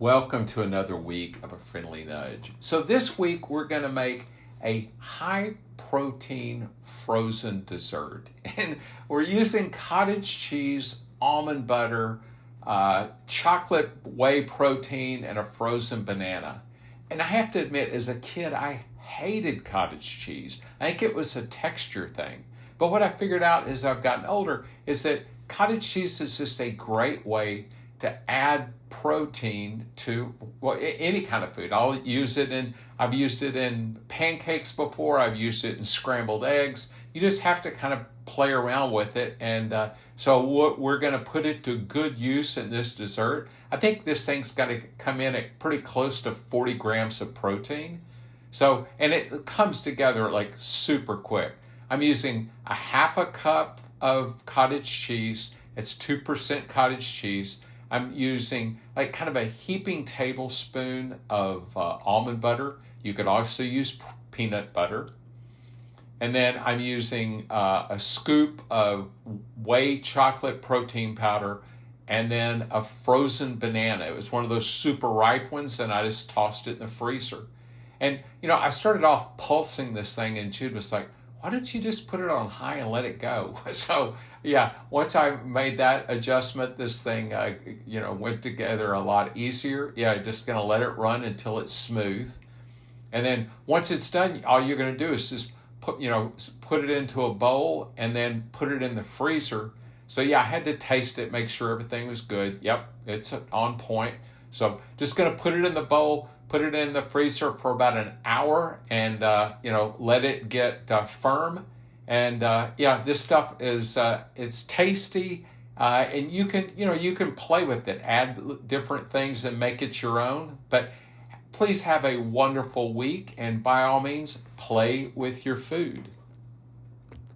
Welcome to another week of a friendly nudge. So this week we're going to make a high protein frozen dessert. And we're using cottage cheese, almond butter, chocolate whey protein, and a frozen banana. And I have to admit, as a kid, I hated cottage cheese. I think it was a texture thing. But what I figured out as I've gotten older is that cottage cheese is just a great way to add protein to any kind of food. I've used it in pancakes before. I've used it in scrambled eggs. You just have to kind of play around with it. And so we're going to put it to good use in this dessert. I think this thing's got to come in at pretty close to 40 grams of protein. So, and it comes together like super quick. I'm using a half a cup of cottage cheese. It's 2% cottage cheese. I'm using like kind of a heaping tablespoon of almond butter. You could also use peanut butter. And then I'm using a scoop of whey chocolate protein powder and then a frozen banana. It was one of those super ripe ones, and I just tossed it in the freezer. And, I started off pulsing this thing, and Jude was like, why don't you just put it on high and let it go? So, yeah, once I made that adjustment, this thing, went together a lot easier. Yeah, just going to let it run until it's smooth. And then once it's done, all you're going to do is just put it into a bowl and then put it in the freezer. So, yeah, I had to taste it, make sure everything was good. Yep, it's on point. So just going to put it in the bowl, put it in the freezer for about an hour, and let it get firm. And this stuff is it's tasty, and you can play with it, add different things, and make it your own. But please have a wonderful week, and by all means, play with your food.